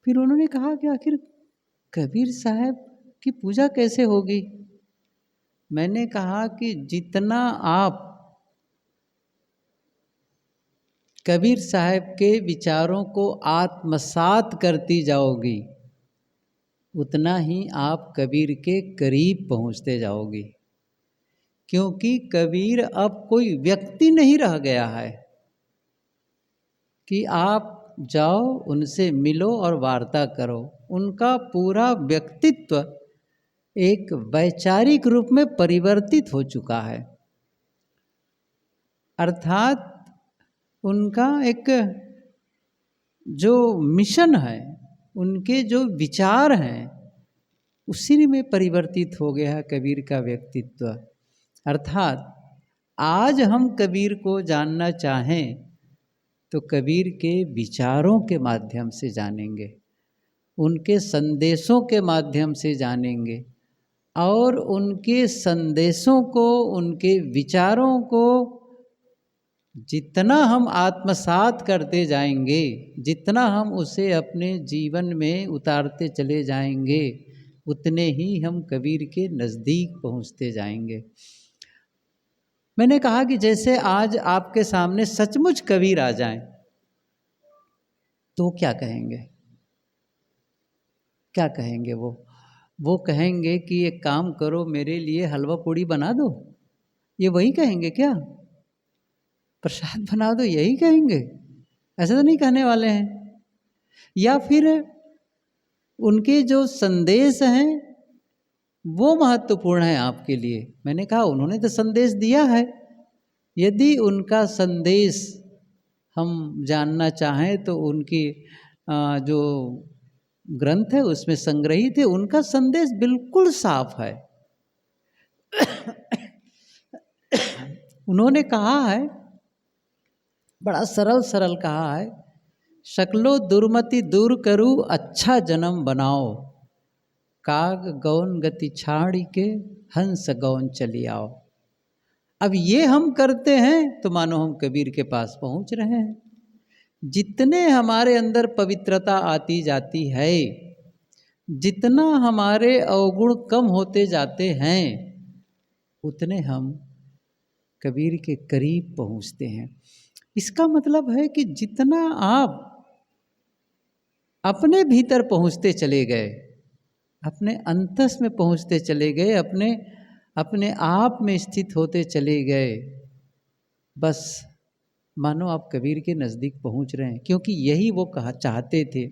फिर उन्होंने कहा कि आखिर कबीर साहब की पूजा कैसे होगी। मैंने कहा कि जितना आप कबीर साहब के विचारों को आत्मसात करती जाओगी, उतना ही आप कबीर के करीब पहुंचते जाओगी। क्योंकि कबीर अब कोई व्यक्ति नहीं रह गया है कि आप जाओ उनसे मिलो और वार्ता करो। उनका पूरा व्यक्तित्व एक वैचारिक रूप में परिवर्तित हो चुका है। अर्थात उनका एक जो मिशन है, उनके जो विचार हैं, उसी में परिवर्तित हो गया है कबीर का व्यक्तित्व। अर्थात आज हम कबीर को जानना चाहें तो कबीर के विचारों के माध्यम से जानेंगे, उनके संदेशों के माध्यम से जानेंगे, और उनके संदेशों को, उनके विचारों को जितना हम आत्मसात करते जाएंगे, जितना हम उसे अपने जीवन में उतारते चले जाएंगे, उतने ही हम कबीर के नज़दीक पहुंचते जाएंगे। मैंने कहा कि जैसे आज आपके सामने सचमुच कबीर आ जाएं तो क्या कहेंगे? क्या कहेंगे वो कहेंगे कि एक काम करो, मेरे लिए हलवा पूड़ी बना दो, ये वही कहेंगे क्या? प्रसाद बना दो, यही कहेंगे? ऐसा तो नहीं कहने वाले हैं। या फिर उनके जो संदेश हैं वो महत्वपूर्ण है आपके लिए। मैंने कहा उन्होंने तो संदेश दिया है, यदि उनका संदेश हम जानना चाहें तो उनकी जो ग्रंथ है उसमें संग्रहित है, उनका संदेश बिल्कुल साफ है। उन्होंने कहा है, बड़ा सरल सरल कहा है, शकलो दुर्मति दूर करूँ अच्छा जन्म बनाओ, काग गौन गति छाड़ी के हंस गौन चली आओ। अब ये हम करते हैं तो मानो हम कबीर के पास पहुंच रहे हैं। जितने हमारे अंदर पवित्रता आती जाती है, जितना हमारे अवगुण कम होते जाते हैं, उतने हम कबीर के करीब पहुंचते हैं। इसका मतलब है कि जितना आप अपने भीतर पहुंचते चले गए, अपने अंतस में पहुंचते चले गए, अपने आप में स्थित होते चले गए, बस मानो आप कबीर के नज़दीक पहुंच रहे हैं। क्योंकि यही वो कहा चाहते थे।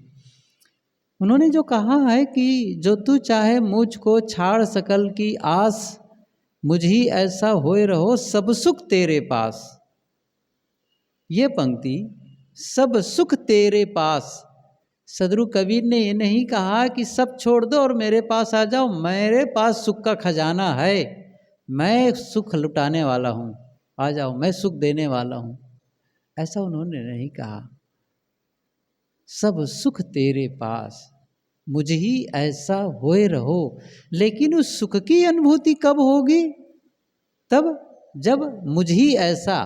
उन्होंने जो कहा है कि जो तू चाहे मुझको छाड़ सकल की आस, मुझी ऐसा होए रहो सब सुख तेरे पास। ये पंक्ति, सब सुख तेरे पास, सदगुरु कबीर ने ये नहीं कहा कि सब छोड़ दो और मेरे पास आ जाओ, मेरे पास सुख का खजाना है, मैं सुख लुटाने वाला हूँ, आ जाओ, मैं सुख देने वाला हूँ। ऐसा उन्होंने नहीं कहा। सब सुख तेरे पास, मुझ ही ऐसा होए रहो। लेकिन उस सुख की अनुभूति कब होगी? तब जब मुझ ही ऐसा,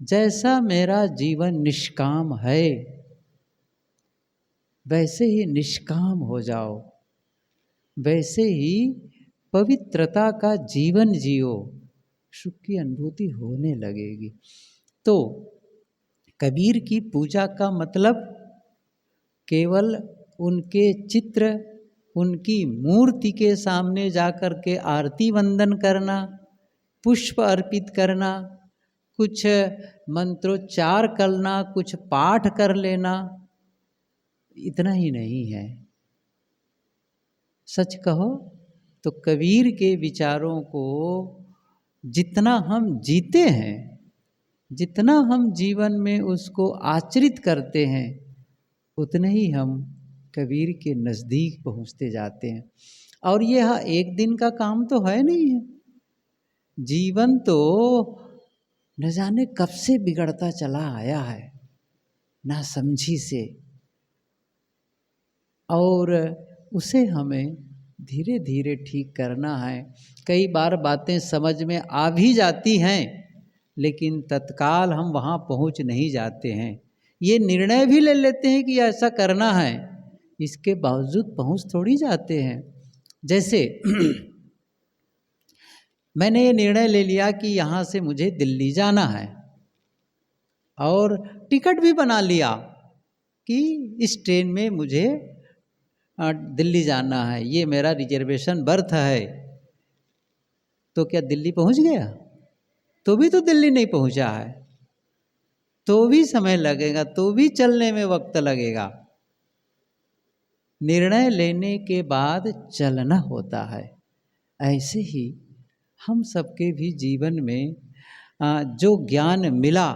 जैसा मेरा जीवन निष्काम है वैसे ही निष्काम हो जाओ, वैसे ही पवित्रता का जीवन जियो, सुख की अनुभूति होने लगेगी। तो कबीर की पूजा का मतलब केवल उनके चित्र, उनकी मूर्ति के सामने जाकर के आरती वंदन करना, पुष्प अर्पित करना, कुछ मंत्रोच्चार करना, कुछ पाठ कर लेना, इतना ही नहीं है। सच कहो तो कबीर के विचारों को जितना हम जीते हैं, जितना हम जीवन में उसको आचरित करते हैं, उतने ही हम कबीर के नज़दीक पहुंचते जाते हैं। और यह एक दिन का काम तो है नहीं है। जीवन तो न जाने कब से बिगड़ता चला आया है, ना समझी से, और उसे हमें धीरे धीरे ठीक करना है। कई बार बातें समझ में आ भी जाती हैं, लेकिन तत्काल हम वहाँ पहुँच नहीं जाते हैं। ये निर्णय भी ले लेते हैं कि ऐसा करना है, इसके बावजूद पहुंच थोड़ी जाते हैं। जैसे मैंने ये निर्णय ले लिया कि यहाँ से मुझे दिल्ली जाना है और टिकट भी बना लिया कि इस ट्रेन में मुझे दिल्ली जाना है, ये मेरा रिजर्वेशन बर्थ है। तो क्या दिल्ली पहुंच गया? तो भी तो दिल्ली नहीं पहुंचा है, तो भी समय लगेगा, तो भी चलने में वक्त लगेगा। निर्णय लेने के बाद चलना होता है। ऐसे ही हम सबके भी जीवन में जो ज्ञान मिला,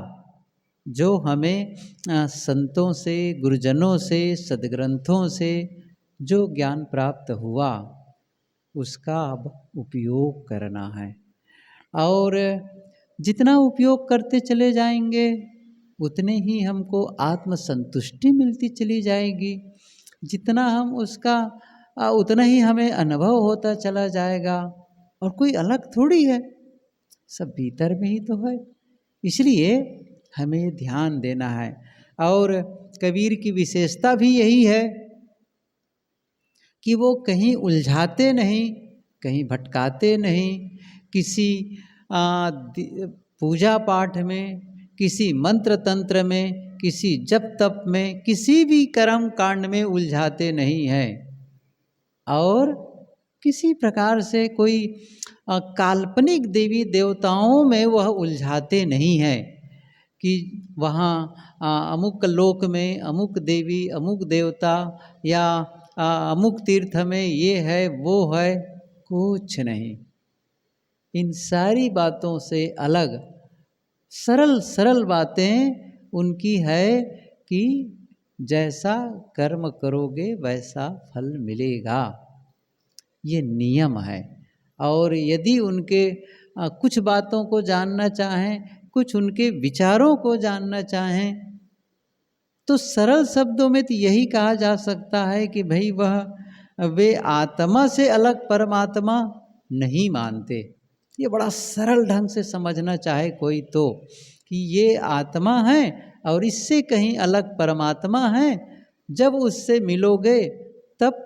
जो हमें संतों से, गुरुजनों से, सद्ग्रंथों से जो ज्ञान प्राप्त हुआ, उसका अब उपयोग करना है। और जितना उपयोग करते चले जाएंगे उतने ही हमको आत्मसंतुष्टि मिलती चली जाएगी। जितना हम उसका उतना ही हमें अनुभव होता चला जाएगा। और कोई अलग थोड़ी है, सब भीतर में ही तो है। इसलिए हमें ध्यान देना है। और कबीर की विशेषता भी यही है कि वो कहीं उलझाते नहीं, कहीं भटकाते नहीं। किसी पूजा पाठ में, किसी मंत्र तंत्र में, किसी जप तप में, किसी भी कर्म कांड में उलझाते नहीं हैं। और किसी प्रकार से कोई काल्पनिक देवी देवताओं में वह उलझाते नहीं हैं कि वहाँ अमुक लोक में अमुक देवी, अमुक देवता या अमुक तीर्थ में ये है वो है। कुछ नहीं। इन सारी बातों से अलग सरल सरल बातें उनकी है कि जैसा कर्म करोगे वैसा फल मिलेगा, ये नियम है। और यदि उनके कुछ बातों को जानना चाहें, कुछ उनके विचारों को जानना चाहें, तो सरल शब्दों में तो यही कहा जा सकता है कि भाई वे आत्मा से अलग परमात्मा नहीं मानते। ये बड़ा सरल ढंग से समझना चाहे कोई तो, कि ये आत्मा है और इससे कहीं अलग परमात्मा है। जब उससे मिलोगे तब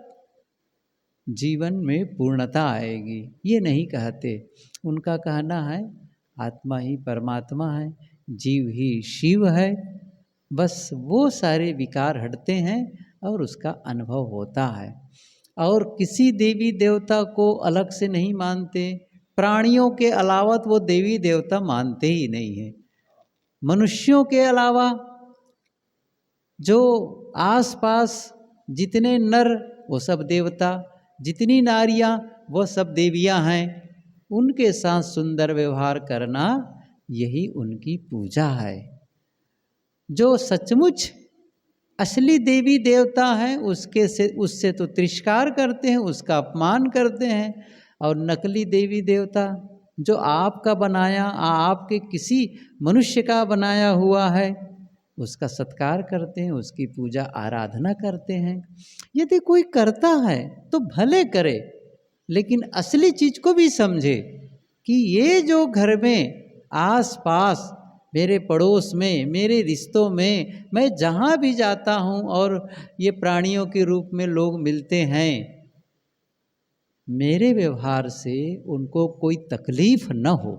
जीवन में पूर्णता आएगी, ये नहीं कहते। उनका कहना है आत्मा ही परमात्मा है, जीव ही शिव है। बस वो सारे विकार हटते हैं और उसका अनुभव होता है। और किसी देवी देवता को अलग से नहीं मानते। प्राणियों के अलावा वो देवी देवता मानते ही नहीं हैं। मनुष्यों के अलावा जो आसपास जितने नर वो सब देवता, जितनी नारियां वो सब देवियां हैं। उनके साथ सुंदर व्यवहार करना यही उनकी पूजा है। जो सचमुच असली देवी देवता हैं उससे तो तिरस्कार करते हैं, उसका अपमान करते हैं। और नकली देवी देवता जो आपका बनाया, आपके किसी मनुष्य का बनाया हुआ है, उसका सत्कार करते हैं, उसकी पूजा आराधना करते हैं। यदि कोई करता है तो भले करे, लेकिन असली चीज को भी समझे कि ये जो घर में आस पास मेरे पड़ोस में, मेरे रिश्तों में, मैं जहाँ भी जाता हूँ और ये प्राणियों के रूप में लोग मिलते हैं, मेरे व्यवहार से उनको कोई तकलीफ न हो।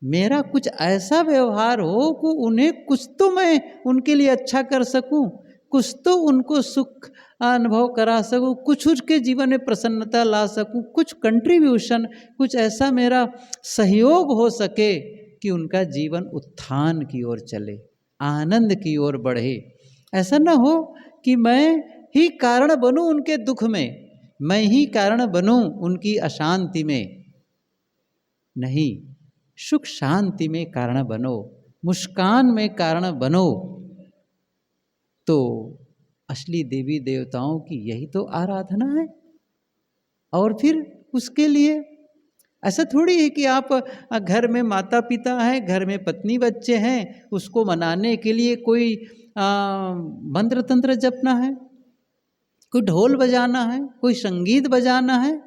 मेरा कुछ ऐसा व्यवहार हो कि उन्हें कुछ तो मैं उनके लिए अच्छा कर सकूं, कुछ तो उनको सुख अनुभव करा सकूं, कुछ उनके जीवन में प्रसन्नता ला सकूं, कुछ कंट्रीब्यूशन, कुछ ऐसा मेरा सहयोग हो सके कि उनका जीवन उत्थान की ओर चले, आनंद की ओर बढ़े। ऐसा न हो कि मैं ही कारण बनूं उनके दुख में, मैं ही कारण बनूं उनकी अशांति में। नहीं, सुख शांति में कारण बनो, मुस्कान में कारण बनो। तो असली देवी देवताओं की यही तो आराधना है। और फिर उसके लिए ऐसा थोड़ी है कि आप घर में माता पिता हैं, घर में पत्नी बच्चे हैं, उसको मनाने के लिए कोई मंत्र तंत्र जपना है, कोई ढोल बजाना है, कोई संगीत बजाना है।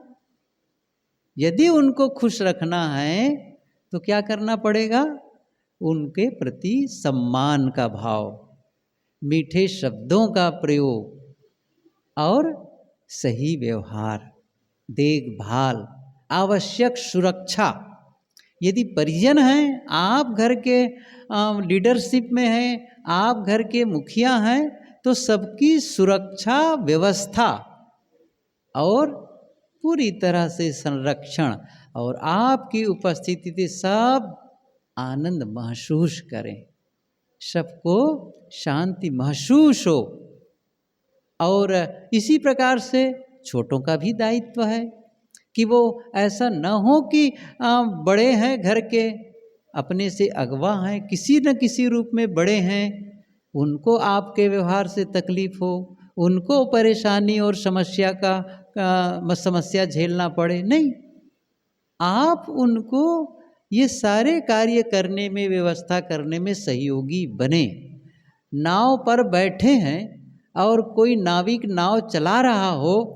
यदि उनको खुश रखना है तो क्या करना पड़ेगा? उनके प्रति सम्मान का भाव, मीठे शब्दों का प्रयोग और सही व्यवहार, देखभाल, आवश्यक सुरक्षा। यदि परिजन हैं, आप घर के लीडरशिप में हैं, आप घर के मुखिया हैं, तो सबकी सुरक्षा व्यवस्था और पूरी तरह से संरक्षण और आपकी उपस्थिति से सब आनंद महसूस करें, सबको शांति महसूस हो। और इसी प्रकार से छोटों का भी दायित्व है कि वो ऐसा न हो कि बड़े हैं घर के, अपने से अगवा हैं, किसी न किसी रूप में बड़े हैं, उनको आपके व्यवहार से तकलीफ हो, उनको परेशानी और समस्या झेलना पड़े। नहीं, आप उनको ये सारे कार्य करने में, व्यवस्था करने में सहयोगी बने। नाव पर बैठे हैं और कोई नाविक नाव चला रहा हो,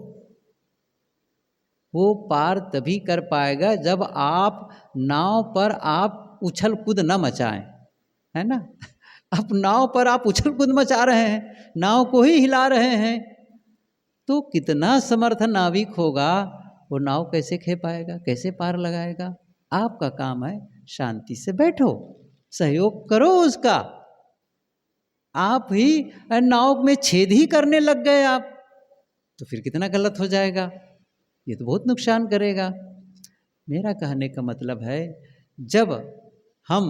वो पार तभी कर पाएगा जब आप नाव पर आप उछल कूद न मचाएं, है ना। अब नाव पर आप उछल कूद मचा रहे हैं, नाव को ही हिला रहे हैं, तो कितना समर्थ नाविक होगा, वो नाव कैसे खे पाएगा, कैसे पार लगाएगा। आपका काम है शांति से बैठो, सहयोग करो उसका। आप ही नाव में छेद ही करने लग गए आप, तो फिर कितना गलत हो जाएगा, ये तो बहुत नुकसान करेगा। मेरा कहने का मतलब है, जब हम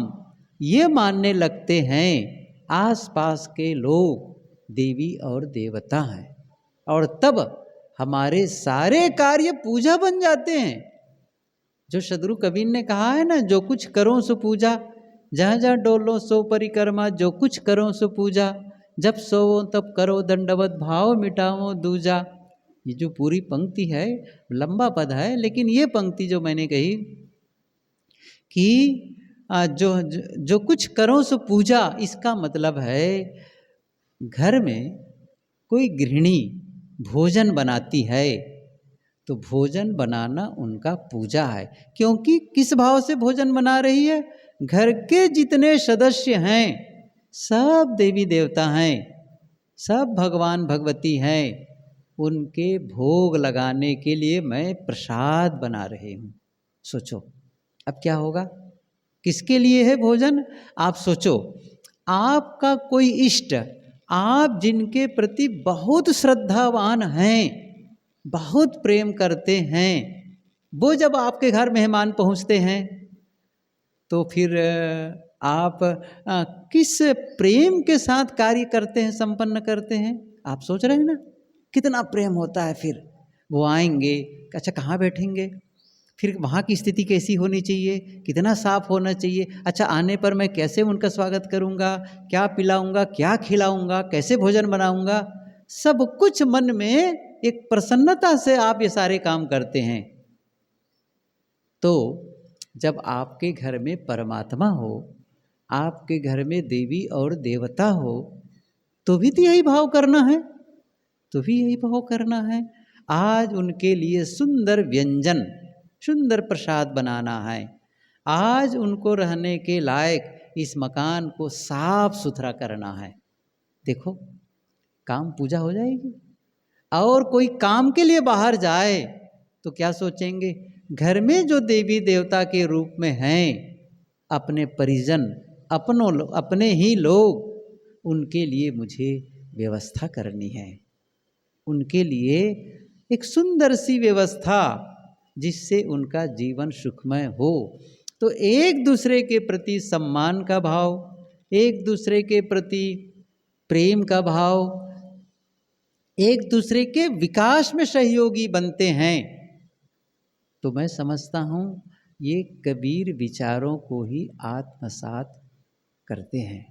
ये मानने लगते हैं आसपास के लोग देवी और देवता हैं, और तब हमारे सारे कार्य पूजा बन जाते हैं। जो सदगुरु कबीर ने कहा है ना, जो कुछ करो सो पूजा, जहाँ जहाँ डोलो सो परिक्रमा, जो कुछ करो सो पूजा, जब सोवो तब करो दंडवत, भाव मिटाओ दूजा। ये जो पूरी पंक्ति है, लंबा पद है, लेकिन ये पंक्ति जो मैंने कही कि जो कुछ करो सो पूजा, इसका मतलब है घर में कोई गृहिणी भोजन बनाती है तो भोजन बनाना उनका पूजा है। क्योंकि किस भाव से भोजन बना रही है, घर के जितने सदस्य हैं सब देवी देवता हैं, सब भगवान भगवती हैं, उनके भोग लगाने के लिए मैं प्रसाद बना रही हूँ। सोचो अब क्या होगा, किसके लिए है भोजन। आप सोचो, आपका कोई इष्ट, आप जिनके प्रति बहुत श्रद्धावान हैं, बहुत प्रेम करते हैं, वो जब आपके घर मेहमान पहुंचते हैं तो फिर आप किस प्रेम के साथ कार्य करते हैं, संपन्न करते हैं। आप सोच रहे हैं ना, कितना प्रेम होता है। फिर वो आएंगे, अच्छा कहाँ बैठेंगे, फिर वहाँ की स्थिति कैसी होनी चाहिए, कितना साफ होना चाहिए, अच्छा आने पर मैं कैसे उनका स्वागत करूँगा, क्या पिलाऊँगा, क्या खिलाऊँगा, कैसे भोजन बनाऊँगा, सब कुछ मन में एक प्रसन्नता से आप ये सारे काम करते हैं। तो जब आपके घर में परमात्मा हो, आपके घर में देवी और देवता हो, तो भी तो यही भाव करना है, तो भी यही भाव करना है। आज उनके लिए सुंदर व्यंजन, सुंदर प्रसाद बनाना है, आज उनको रहने के लायक इस मकान को साफ सुथरा करना है। देखो काम पूजा हो जाएगी। और कोई काम के लिए बाहर जाए तो क्या सोचेंगे, घर में जो देवी देवता के रूप में हैं, अपने परिजन, अपने ही लोग, उनके लिए मुझे व्यवस्था करनी है, उनके लिए एक सुंदर सी व्यवस्था जिससे उनका जीवन सुखमय हो। तो एक दूसरे के प्रति सम्मान का भाव, एक दूसरे के प्रति प्रेम का भाव, एक दूसरे के विकास में सहयोगी बनते हैं। तो मैं समझता हूँ ये कबीर विचारों को ही आत्मसात करते हैं,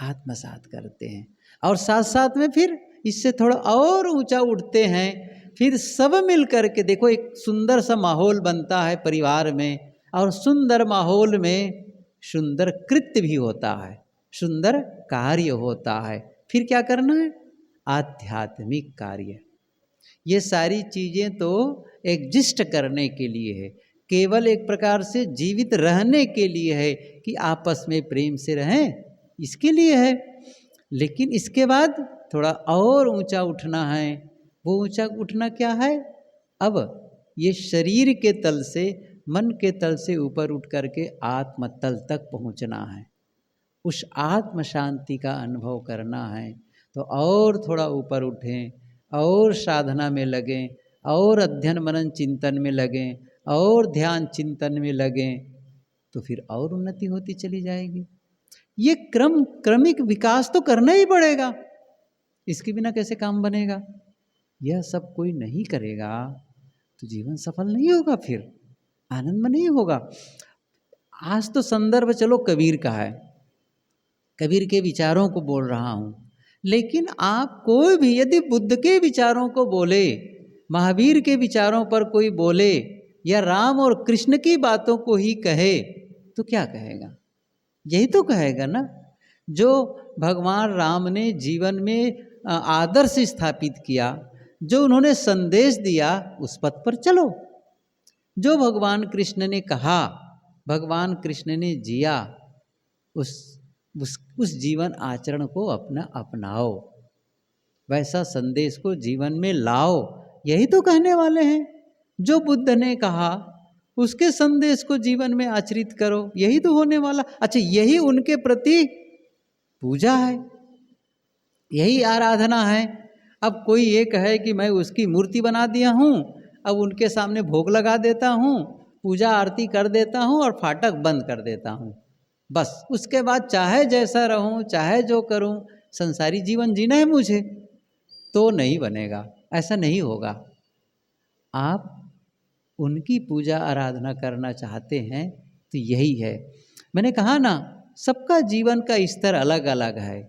आत्मसात करते हैं, और साथ साथ में फिर इससे थोड़ा और ऊंचा उठते हैं। फिर सब मिल कर के देखो एक सुंदर सा माहौल बनता है परिवार में, और सुंदर माहौल में सुंदर कृत्य भी होता है, सुंदर कार्य होता है। फिर क्या करना है, आध्यात्मिक कार्य। ये सारी चीज़ें तो एग्जिस्ट करने के लिए है, केवल एक प्रकार से जीवित रहने के लिए है कि आपस में प्रेम से रहें, इसके लिए है। लेकिन इसके बाद थोड़ा और ऊंचा उठना है, वो ऊंचा उठना क्या है? अब ये शरीर के तल से, मन के तल से ऊपर उठ करके आत्म तल तक पहुंचना है, उस आत्म शांति का अनुभव करना है। तो और थोड़ा ऊपर उठें, और साधना में लगें, और अध्ययन मनन चिंतन में लगें, और ध्यान चिंतन में लगें, तो फिर और उन्नति होती चली जाएगी। ये क्रमिक विकास तो करना ही पड़ेगा, इसके बिना कैसे काम बनेगा? यह सब कोई नहीं करेगा तो जीवन सफल नहीं होगा, फिर आनंद नहीं होगा। आज तो संदर्भ चलो कबीर का है, कबीर के विचारों को बोल रहा हूँ, लेकिन आप कोई भी यदि बुद्ध के विचारों को बोले, महावीर के विचारों पर कोई बोले, या राम और कृष्ण की बातों को ही कहे, तो क्या कहेगा? यही तो कहेगा ना, जो भगवान राम ने जीवन में आदर्श स्थापित किया, जो उन्होंने संदेश दिया, उस पथ पर चलो। जो भगवान कृष्ण ने कहा, भगवान कृष्ण ने जिया, उस जीवन आचरण को अपनाओ, वैसा संदेश को जीवन में लाओ। यही तो कहने वाले हैं। जो बुद्ध ने कहा उसके संदेश को जीवन में आचरित करो, यही तो होने वाला। अच्छा, यही उनके प्रति पूजा है, यही आराधना है। अब कोई ये कहे कि मैं उसकी मूर्ति बना दिया हूँ, अब उनके सामने भोग लगा देता हूँ, पूजा आरती कर देता हूँ और फाटक बंद कर देता हूँ, बस उसके बाद चाहे जैसा रहूँ, चाहे जो करूँ, संसारी जीवन जीना है मुझे, तो नहीं बनेगा, ऐसा नहीं होगा। आप उनकी पूजा आराधना करना चाहते हैं तो यही है। मैंने कहा ना, सबका जीवन का स्तर अलग अलग है।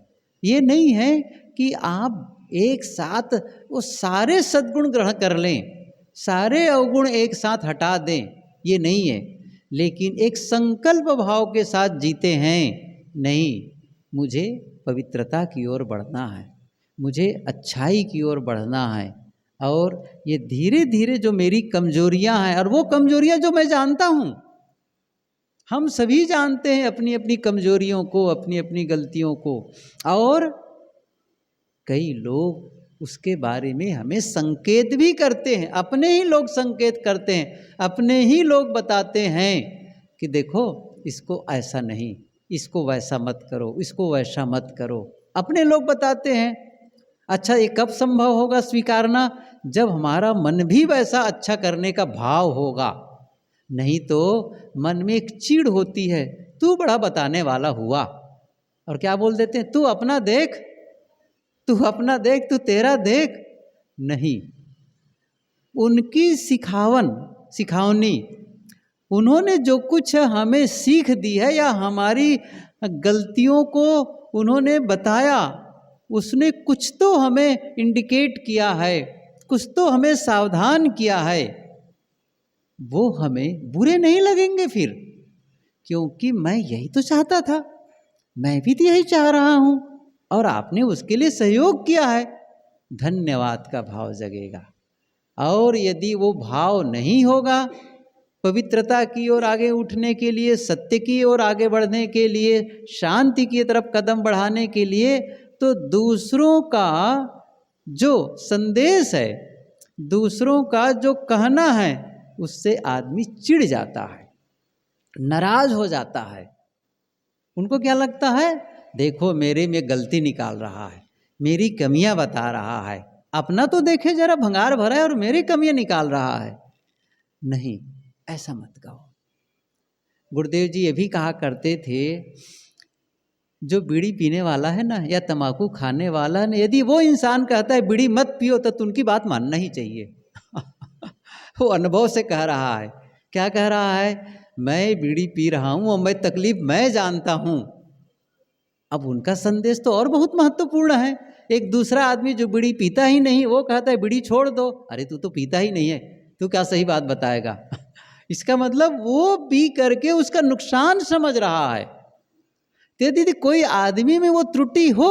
ये नहीं है कि आप एक साथ वो सारे सद्गुण ग्रहण कर लें, सारे अवगुण एक साथ हटा दें, ये नहीं है। लेकिन एक संकल्प भाव के साथ जीते हैं, नहीं, मुझे पवित्रता की ओर बढ़ना है, मुझे अच्छाई की ओर बढ़ना है, और ये धीरे धीरे जो मेरी कमजोरियां हैं, और वो कमजोरियां जो मैं जानता हूँ, हम सभी जानते हैं अपनी अपनी कमजोरियों को, अपनी अपनी गलतियों को, और कई लोग उसके बारे में हमें संकेत भी करते हैं, अपने ही लोग संकेत करते हैं, अपने ही लोग बताते हैं कि देखो इसको ऐसा नहीं, इसको वैसा मत करो, इसको वैसा मत करो, अपने लोग बताते हैं। अच्छा, ये कब संभव होगा स्वीकारना? जब हमारा मन भी वैसा अच्छा करने का भाव होगा। नहीं तो मन में एक चीड़ होती है, तू बड़ा बताने वाला हुआ, और क्या बोल देते हैं, तू अपना देख, तू अपना देख, तू तेरा देख। नहीं, उनकी सिखावनी, उन्होंने जो कुछ हमें सीख दी है, या हमारी गलतियों को उन्होंने बताया, उसने कुछ तो हमें इंडिकेट किया है, कुछ तो हमें सावधान किया है, वो हमें बुरे नहीं लगेंगे फिर, क्योंकि मैं यही तो चाहता था, मैं भी तो यही चाह रहा हूँ, और आपने उसके लिए सहयोग किया है, धन्यवाद का भाव जगेगा। और यदि वो भाव नहीं होगा, पवित्रता की ओर आगे उठने के लिए, सत्य की ओर आगे बढ़ने के लिए, शांति की तरफ कदम बढ़ाने के लिए, तो दूसरों का जो संदेश है, दूसरों का जो कहना है, उससे आदमी चिढ़ जाता है, नाराज हो जाता है। उनको क्या लगता है, देखो मेरे में गलती निकाल रहा है, मेरी कमियां बता रहा है, अपना तो देखे जरा, भंगार भरा है और मेरी कमियां निकाल रहा है। नहीं, ऐसा मत कहो। गुरुदेव जी ये भी कहा करते थे, जो बीड़ी पीने वाला है ना, या तंबाकू खाने वाला है ना, यदि वो इंसान कहता है बीड़ी मत पियो, तो उनकी बात मानना ही चाहिए। वो अनुभव से कह रहा है। क्या कह रहा है? मैं बीड़ी पी रहा हूँ और मैं तकलीफ मैं जानता हूँ। अब उनका संदेश तो और बहुत महत्वपूर्ण है। एक दूसरा आदमी जो बीड़ी पीता ही नहीं, वो कहता है बीड़ी छोड़ दो। अरे तू तो पीता ही नहीं है, तू क्या सही बात बताएगा? इसका मतलब वो पी करके उसका नुकसान समझ रहा है। यदि कोई आदमी में वो त्रुटि हो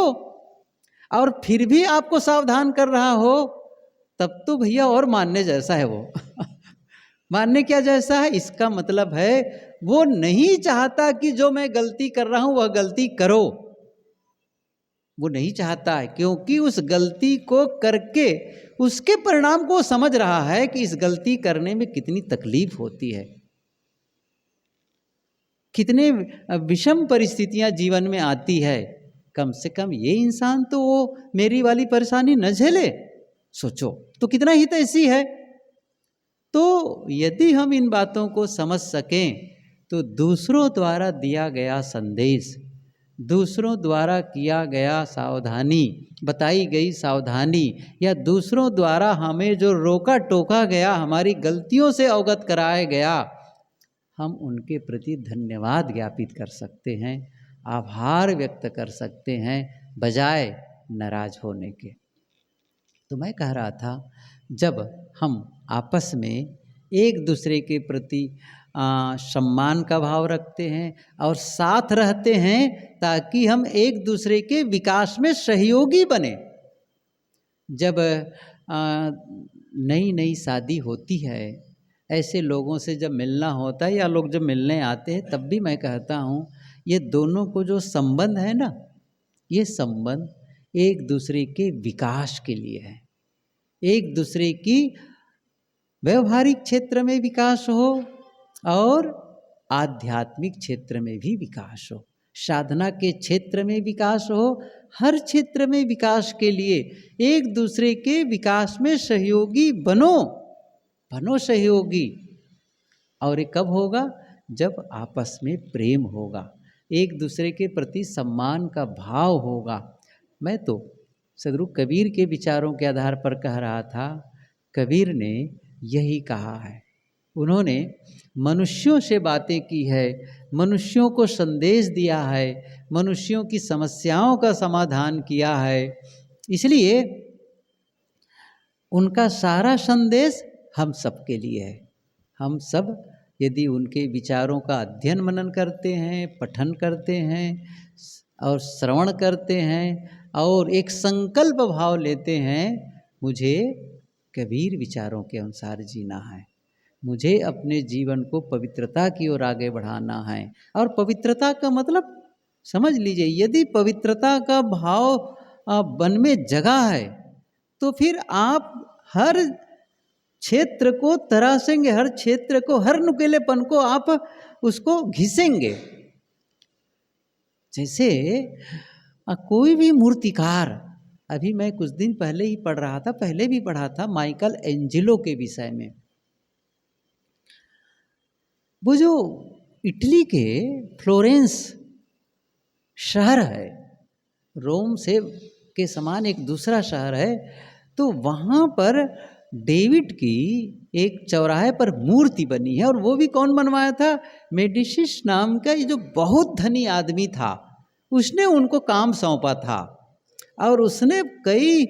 और फिर भी आपको सावधान कर रहा हो, तब तो भैया और मानने जैसा है वो। मानने क्या जैसा है? इसका मतलब है वो नहीं चाहता कि जो मैं गलती कर रहा हूं वह गलती करो। वो नहीं चाहता है, क्योंकि उस गलती को करके उसके परिणाम को वो समझ रहा है कि इस गलती करने में कितनी तकलीफ होती है, कितने विषम परिस्थितियां जीवन में आती है। कम से कम ये इंसान तो वो मेरी वाली परेशानी न झेले, सोचो तो कितना हित ऐसी है। तो यदि हम इन बातों को समझ सकें तो दूसरों द्वारा दिया गया संदेश, दूसरों द्वारा किया गया सावधानी, बताई गई सावधानी, या दूसरों द्वारा हमें जो रोका टोका गया, हमारी गलतियों से अवगत कराया गया, हम उनके प्रति धन्यवाद ज्ञापित कर सकते हैं, आभार व्यक्त कर सकते हैं, बजाय नाराज होने के। तो मैं कह रहा था, जब हम आपस में एक दूसरे के प्रति सम्मान का भाव रखते हैं और साथ रहते हैं ताकि हम एक दूसरे के विकास में सहयोगी बने। जब नई नई शादी होती है, ऐसे लोगों से जब मिलना होता है या लोग जब मिलने आते हैं, तब भी मैं कहता हूँ ये दोनों को जो संबंध है ना, ये संबंध एक दूसरे के विकास के लिए है। एक दूसरे की व्यवहारिक क्षेत्र में विकास हो और आध्यात्मिक क्षेत्र में भी विकास हो, साधना के क्षेत्र में विकास हो, हर क्षेत्र में विकास के लिए एक दूसरे के विकास में सहयोगी बनो सहयोगी। और ये कब होगा? जब आपस में प्रेम होगा, एक दूसरे के प्रति सम्मान का भाव होगा। मैं तो सदगुरु कबीर के विचारों के आधार पर कह रहा था, कबीर ने यही कहा है। उन्होंने मनुष्यों से बातें की है, मनुष्यों को संदेश दिया है, मनुष्यों की समस्याओं का समाधान किया है। इसलिए उनका सारा संदेश हम सब के लिए है। हम सब यदि उनके विचारों का अध्ययन मनन करते हैं, पठन करते हैं और श्रवण करते हैं और एक संकल्प भाव लेते हैं, मुझे कबीर विचारों के अनुसार जीना है, मुझे अपने जीवन को पवित्रता की ओर आगे बढ़ाना है। और पवित्रता का मतलब समझ लीजिए, यदि पवित्रता का भाव मन में जगा है तो फिर आप हर क्षेत्र को तरासेंगे, हर क्षेत्र को, हर नुकीलेपन को आप उसको घिसेंगे। जैसे कोई भी मूर्तिकार, अभी मैं कुछ दिन पहले ही पढ़ रहा था, पहले भी पढ़ा था माइकल एंजेलो के विषय में। वो जो इटली के फ्लोरेंस शहर है, रोम से के समान एक दूसरा शहर है, तो वहाँ पर डेविड की एक चौराहे पर मूर्ति बनी है। और वो भी कौन बनवाया था? मेडिसिस नाम का ये जो बहुत धनी आदमी था, उसने उनको काम सौंपा था और उसने कई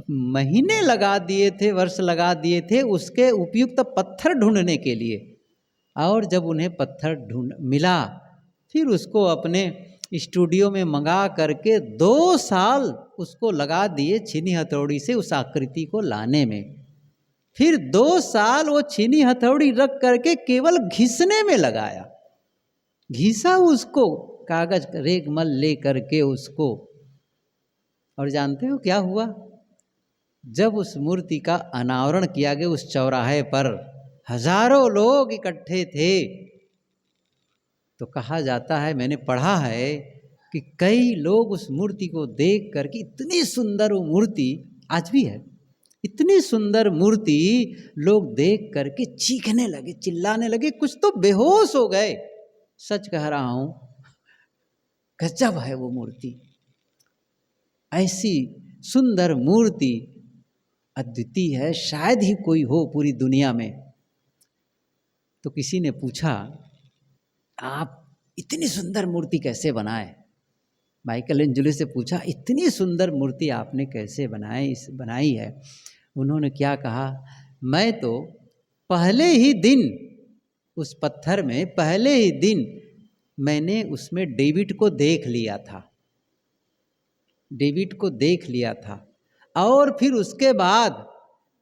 महीने लगा दिए थे, वर्ष लगा दिए थे उसके उपयुक्त पत्थर ढूंढने के लिए। और जब उन्हें पत्थर मिला, फिर उसको अपने स्टूडियो में मंगा करके 2 साल उसको लगा दिए छीनी हथौड़ी से उस आकृति को लाने में। फिर 2 साल वो छीनी हथौड़ी रख करके केवल घिसने में लगाया, घिसा उसको कागज रेगमल ले करके उसको। और जानते हो क्या हुआ? जब उस मूर्ति का अनावरण किया गया उस चौराहे पर, हजारों लोग इकट्ठे थे, तो कहा जाता है, मैंने पढ़ा है कि कई लोग उस मूर्ति को देख करके, इतनी सुंदर वो मूर्ति आज भी है, इतनी सुंदर मूर्ति लोग देख करके चीखने लगे, चिल्लाने लगे, कुछ तो बेहोश हो गए। सच कह रहा हूं, गजब है वो मूर्ति। ऐसी सुंदर मूर्ति अद्वितीय है, शायद ही कोई हो पूरी दुनिया में। तो किसी ने पूछा, आप इतनी सुंदर मूर्ति कैसे बनाए? माइकल एंजेलो से पूछा, इतनी सुंदर मूर्ति आपने कैसे बनाई है? उन्होंने क्या कहा, मैं तो पहले ही दिन उस पत्थर में, पहले ही दिन मैंने उसमें डेविड को देख लिया था, डेविड को देख लिया था। और फिर उसके बाद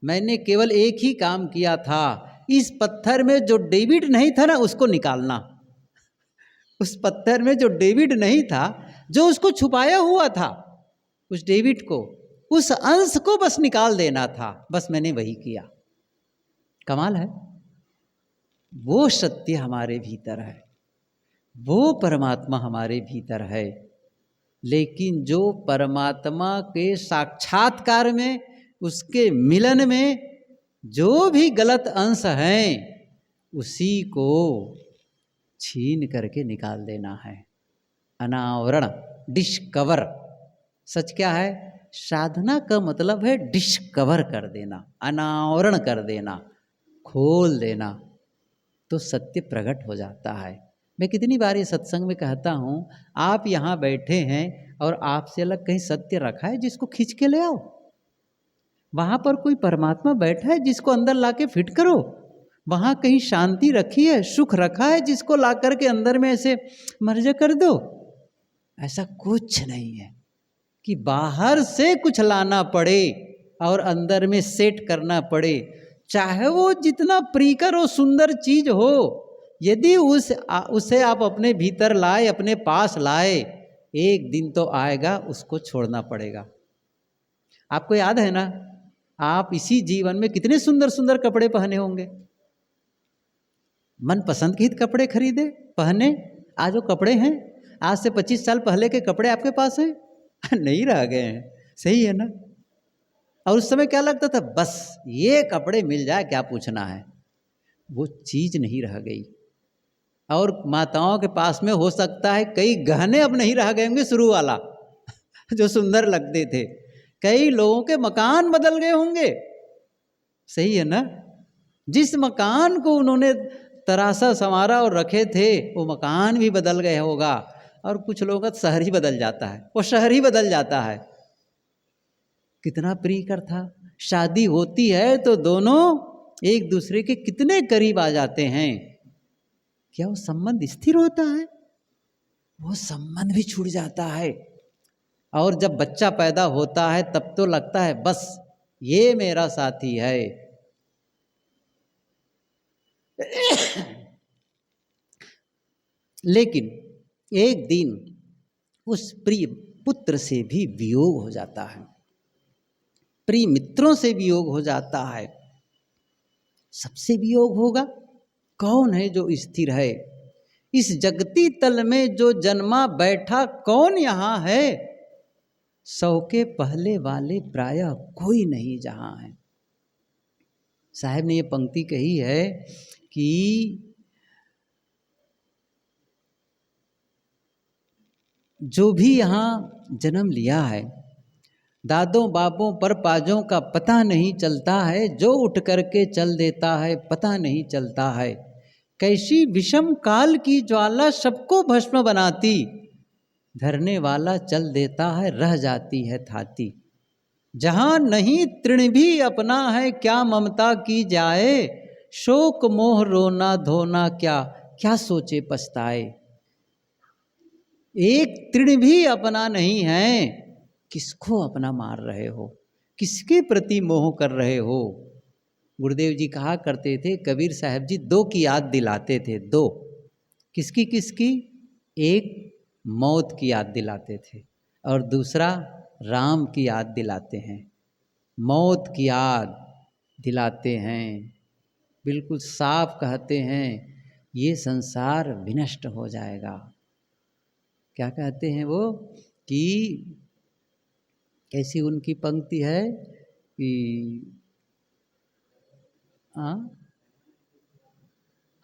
मैंने केवल एक ही काम किया था, इस पत्थर में जो डेविड नहीं था ना, उसको निकालना। उस पत्थर में जो डेविड नहीं था, जो उसको छुपाया हुआ था, उस डेविड को उस अंश को बस निकाल देना था, बस मैंने वही किया। कमाल है। वो सत्य हमारे भीतर है, वो परमात्मा हमारे भीतर है। लेकिन जो परमात्मा के साक्षात्कार में, उसके मिलन में जो भी गलत अंश हैं, उसी को छीन करके निकाल देना है। अनावरण, डिस्कवर। सच क्या है? साधना का मतलब है डिस्कवर कर देना, अनावरण कर देना, खोल देना, तो सत्य प्रकट हो जाता है। मैं कितनी बार ये सत्संग में कहता हूँ, आप यहाँ बैठे हैं और आपसे अलग कहीं सत्य रखा है जिसको खींच के ले आओ। वहाँ पर कोई परमात्मा बैठा है जिसको अंदर ला के फिट करो। वहाँ कहीं शांति रखी है, सुख रखा है जिसको ला करके अंदर में ऐसे मर्ज कर दो। ऐसा कुछ नहीं है कि बाहर से कुछ लाना पड़े और अंदर में सेट करना पड़े। चाहे वो जितना प्रियकर हो, सुंदर चीज हो, यदि उसे आप अपने भीतर लाए, अपने पास लाए, एक दिन तो आएगा उसको छोड़ना पड़ेगा। आपको याद है ना, आप इसी जीवन में कितने सुंदर सुंदर कपड़े पहने होंगे, मन पसंद के कपड़े खरीदे, पहने। आज वो कपड़े हैं, आज से 25 साल पहले के कपड़े आपके पास हैं? नहीं रह गए हैं। सही है ना? और उस समय क्या लगता था, बस ये कपड़े मिल जाए, क्या पूछना है। वो चीज नहीं रह गई। और माताओं के पास में हो सकता है कई गहने अब नहीं रह गए होंगे, शुरू वाला जो सुंदर लगते थे। कई लोगों के मकान बदल गए होंगे। सही है ना? जिस मकान को उन्होंने तरासा संवारा और रखे थे, वो मकान भी बदल गया होगा। और कुछ लोगों का शहर ही बदल जाता है, वो शहर ही बदल जाता है। कितना प्रियकर था। शादी होती है तो दोनों एक दूसरे के कितने करीब आ जाते हैं। क्या वो संबंध स्थिर होता है? वो संबंध भी छूट जाता है। और जब बच्चा पैदा होता है तब तो लगता है बस ये मेरा साथी है। लेकिन एक दिन उस प्रिय पुत्र से भी वियोग हो जाता है, प्रिय मित्रों से वियोग हो जाता है। सबसे वियोग होगा? कौन है जो स्थिर है? इस जगती तल में जो जन्मा बैठा कौन यहाँ है? 100 के पहले वाले प्रायः कोई नहीं जहाँ है। साहब ने ये पंक्ति कही है कि जो भी यहाँ जन्म लिया है, दादों बापों पर पाजों का पता नहीं चलता है, जो उठ करके चल देता है पता नहीं चलता है। कैसी विषम काल की ज्वाला सबको भस्म बनाती, धरने वाला चल देता है रह जाती है थाती। जहाँ नहीं तृण भी अपना है, क्या ममता की जाए, शोक मोह रोना धोना क्या क्या सोचे पछताए। एक तृण भी अपना नहीं है, किसको अपना मार रहे हो, किसके प्रति मोह कर रहे हो। गुरुदेव जी कहा करते थे, कबीर साहब जी 2 की याद दिलाते थे। 2 किसकी किसकी? एक मौत की याद दिलाते थे और दूसरा राम की याद दिलाते हैं। मौत की याद दिलाते हैं, बिल्कुल साफ कहते हैं ये संसार विनष्ट हो जाएगा। क्या कहते हैं वो कि कैसी उनकी पंक्ति है कि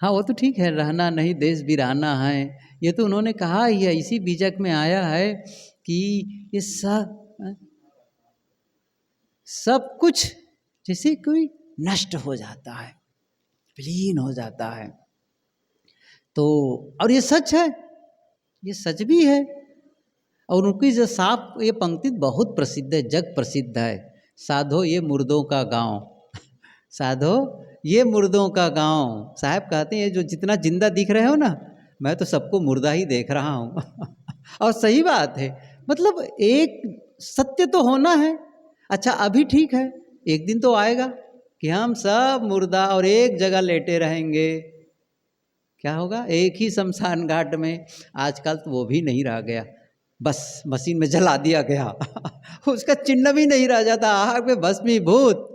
हाँ वो तो ठीक है, रहना नहीं देश बिराना है, ये तो उन्होंने कहा ही है, इसी बीजक में आया है कि ये सब कुछ जैसे कोई नष्ट हो जाता है, विलीन हो जाता है। तो और ये सच है, ये सच भी है। और उनकी जो साफ ये पंक्ति बहुत प्रसिद्ध है, जग प्रसिद्ध है। साधो ये मुर्दों का गांव, साधो ये मुर्दों का गांव। साहब कहते हैं ये जो जितना जिंदा दिख रहे हो ना, मैं तो सबको मुर्दा ही देख रहा हूँ। और सही बात है, मतलब एक सत्य तो होना है। अच्छा अभी ठीक है, एक दिन तो आएगा कि हम सब मुर्दा और एक जगह लेटे रहेंगे। क्या होगा? एक ही शमशान घाट में। आजकल तो वो भी नहीं रह गया, बस मशीन में जला दिया गया उसका चिन्ह भी नहीं रह जाता, आग में भस्मीभूत।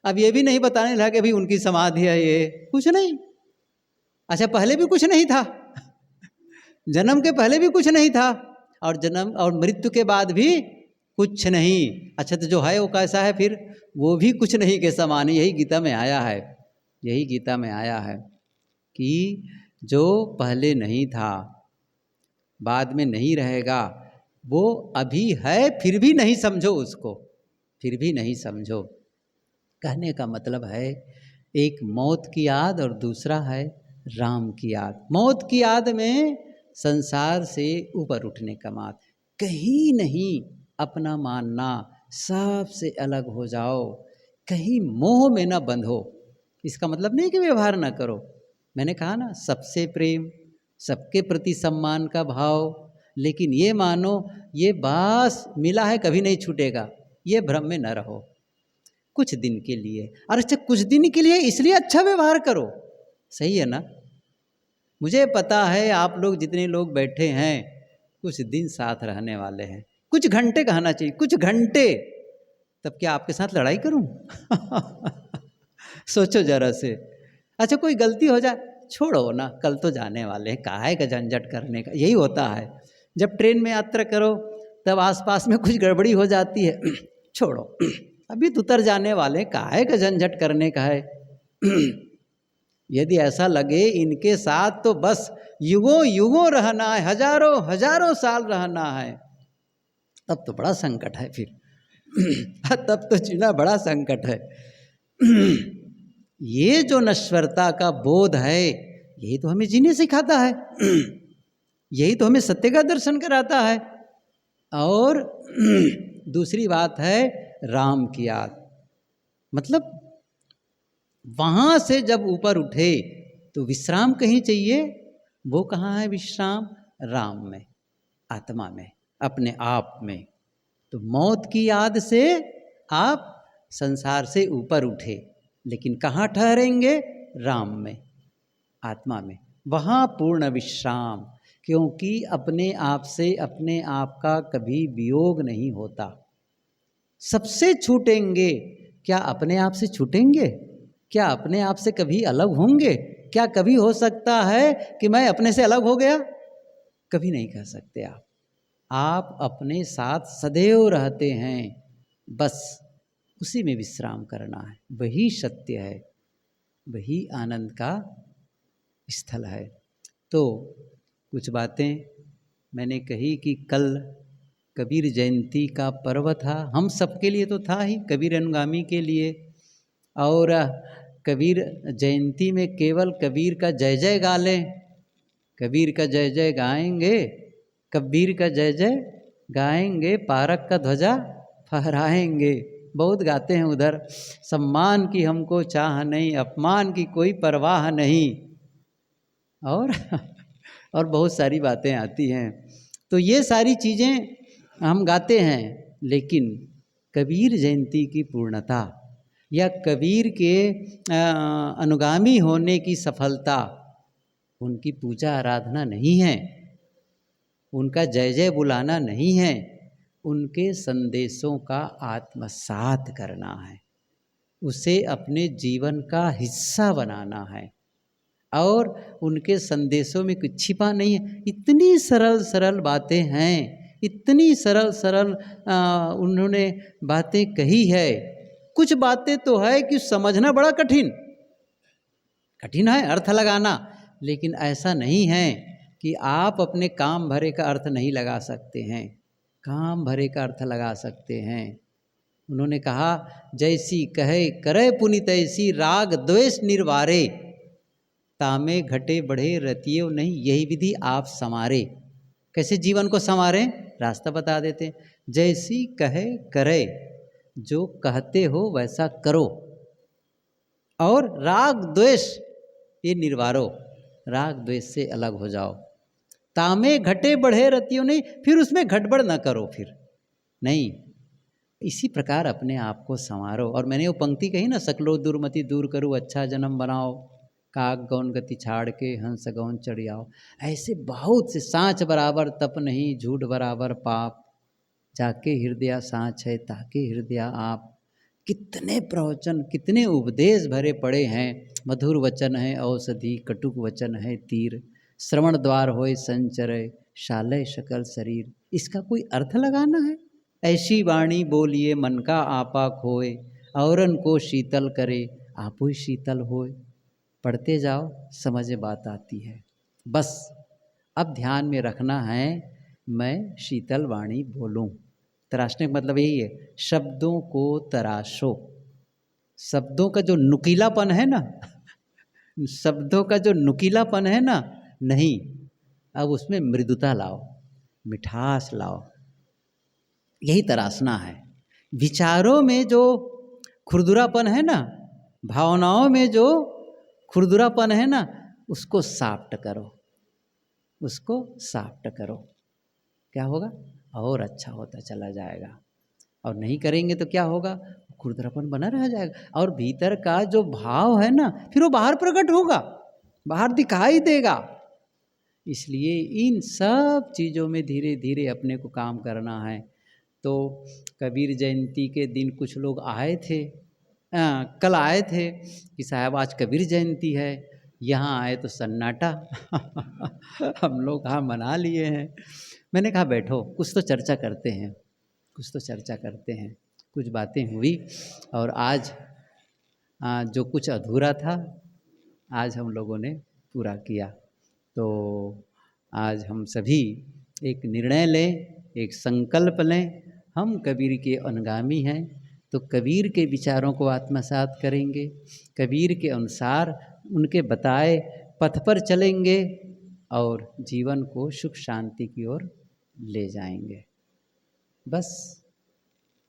अब ये भी नहीं बताने लगा कि अभी उनकी समाधि है, ये कुछ नहीं। अच्छा, पहले भी कुछ नहीं था जन्म के पहले भी कुछ नहीं था, और जन्म और मृत्यु के बाद भी कुछ नहीं। अच्छा, तो जो है वो कैसा है फिर? वो भी कुछ नहीं के समान। यही गीता में आया है, यही गीता में आया है कि जो पहले नहीं था, बाद में नहीं रहेगा, वो अभी है फिर भी नहीं समझो उसको, फिर भी नहीं समझो। कहने का मतलब है एक मौत की याद और दूसरा है राम की याद। मौत की याद में संसार से ऊपर उठने का मात, कहीं नहीं अपना मानना, सबसे अलग हो जाओ, कहीं मोह में ना बंधो। इसका मतलब नहीं कि व्यवहार ना करो, मैंने कहा ना, सबसे प्रेम, सबके प्रति सम्मान का भाव, लेकिन ये मानो ये बास मिला है कभी नहीं छूटेगा, ये भ्रम में न रहो। कुछ दिन के लिए, और अच्छा कुछ दिन के लिए इसलिए अच्छा व्यवहार करो, सही है ना? मुझे पता है आप लोग जितने लोग बैठे हैं कुछ दिन साथ रहने वाले हैं, कुछ घंटे कहना चाहिए, कुछ घंटे, तब क्या आपके साथ लड़ाई करूं? सोचो जरा से। अच्छा, कोई गलती हो जाए, छोड़ो ना, कल तो जाने वाले हैं, काहे का झंझट करने का। यही होता है जब ट्रेन में यात्रा करो, तब आसपास में कुछ गड़बड़ी हो जाती है, छोड़ो, अभी तो उतर जाने वाले, काहे का झंझट करने का है। यदि ऐसा लगे इनके साथ तो बस युगों युगों रहना है, हजारों हजारों साल रहना है, तब तो बड़ा संकट है फिर तब तो जीना बड़ा संकट है। ये जो नश्वरता का बोध है, यही तो हमें जीने सिखाता है, यही तो हमें सत्य का दर्शन कराता है। और दूसरी बात है राम की याद, मतलब वहाँ से जब ऊपर उठे तो विश्राम कहीं चाहिए, वो कहाँ है विश्राम? राम में, आत्मा में, अपने आप में। तो मौत की याद से आप संसार से ऊपर उठे, लेकिन कहाँ ठहरेंगे? राम में, आत्मा में, वहाँ पूर्ण विश्राम। क्योंकि अपने आप से अपने आप का कभी वियोग नहीं होता। सबसे छूटेंगे, क्या अपने आप से छूटेंगे? क्या अपने आप से कभी अलग होंगे? क्या कभी हो सकता है कि मैं अपने से अलग हो गया? कभी नहीं कह सकते आप अपने साथ सदैव रहते हैं, बस उसी में विश्राम करना है, वही सत्य है, वही आनंद का स्थल है। तो कुछ बातें मैंने कही कि कल कबीर जयंती का पर्व था, हम सबके लिए तो था ही, कबीर अनुगामी के लिए। और कबीर जयंती में केवल कबीर का जय जय गा लें, कबीर का जय जय गाएंगे, कबीर का जय जय गाएंगे, पारक का ध्वजा फहराएंगे, बहुत गाते हैं उधर। सम्मान की हमको चाह नहीं, अपमान की कोई परवाह नहीं, और और बहुत सारी बातें आती हैं। तो ये सारी चीज़ें हम गाते हैं, लेकिन कबीर जयंती की पूर्णता या कबीर के अनुगामी होने की सफलता उनकी पूजा आराधना नहीं है, उनका जय जय बुलाना नहीं है, उनके संदेशों का आत्मसात करना है, उसे अपने जीवन का हिस्सा बनाना है। और उनके संदेशों में कुछ छिपा नहीं है, इतनी सरल सरल बातें हैं, इतनी सरल सरल उन्होंने बातें कही है। कुछ बातें तो है कि समझना बड़ा कठिन है, अर्थ लगाना, लेकिन ऐसा नहीं है कि आप अपने काम भरे का अर्थ नहीं लगा सकते हैं, काम भरे का अर्थ लगा सकते हैं। उन्होंने कहा, जैसी कहे करे पुनि तैसी, राग द्वेष निर्वारे, तामे घटे बढ़े रतियो नहीं, यही विधि आप संवारे। कैसे जीवन को संवारें? रास्ता बता देते। जैसी कहे करे, जो कहते हो वैसा करो, और राग द्वेष ये निर्वारो, राग द्वेष से अलग हो जाओ। तामे घटे बढ़े रतियो नहीं, फिर उसमें घटबड़ ना करो, फिर नहीं, इसी प्रकार अपने आप को संवारो। और मैंने वो पंक्ति कही ना, सकलो दुर्मति दूर करो, अच्छा जन्म बनाओ, काग गौन गति छाड़ के हंस गौन चढ़ आओ। ऐसे बहुत से, सांच बराबर तप नहीं, झूठ बराबर पाप, जाके हृदय सांच है ताके हृदय आप। कितने प्रवचन, कितने उपदेश भरे पड़े हैं। मधुर वचन है औषधि, कटुक वचन है तीर, श्रवण द्वार होए संचरय, शालय सकल शरीर। इसका कोई अर्थ लगाना है? ऐसी वाणी बोलिए मन का आपा खोए, औरन को शीतल करे आपो ही शीतल होए। पढ़ते जाओ, समझ में बात आती है। बस अब ध्यान में रखना है, मैं शीतल वाणी बोलूं। तराशने का मतलब यही है, शब्दों को तराशो। शब्दों का जो नुकीलापन है ना, शब्दों का जो नुकीलापन है ना, नहीं, अब उसमें मृदुता लाओ, मिठास लाओ, यही तराशना है। विचारों में जो खुरदुरापन है ना, भावनाओं में जो खुरदुरापन है ना, उसको साफ्ट करो, उसको साफ्ट करो। क्या होगा? और अच्छा होता चला जाएगा। और नहीं करेंगे तो क्या होगा? खुरदरापन बना रह जाएगा। और भीतर का जो भाव है ना, फिर वो बाहर प्रकट होगा, बाहर दिखाई देगा। इसलिए इन सब चीज़ों में धीरे धीरे अपने को काम करना है। तो कबीर जयंती के दिन कुछ लोग आए थे, कल आए थे कि साहब आज कबीर जयंती है, यहाँ आए तो सन्नाटा। हम लोग हाँ मना लिए हैं। मैंने कहा बैठो, कुछ तो चर्चा करते हैं, कुछ तो चर्चा करते हैं। कुछ बातें हुई और आज जो कुछ अधूरा था, आज हम लोगों ने पूरा किया। तो आज हम सभी एक निर्णय लें, एक संकल्प लें, हम कबीर के अनुगामी हैं, तो कबीर के विचारों को आत्मसात करेंगे, कबीर के अनुसार उनके बताए पथ पर चलेंगे और जीवन को सुख शांति की ओर ले जाएंगे। बस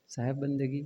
साहब बंदगी।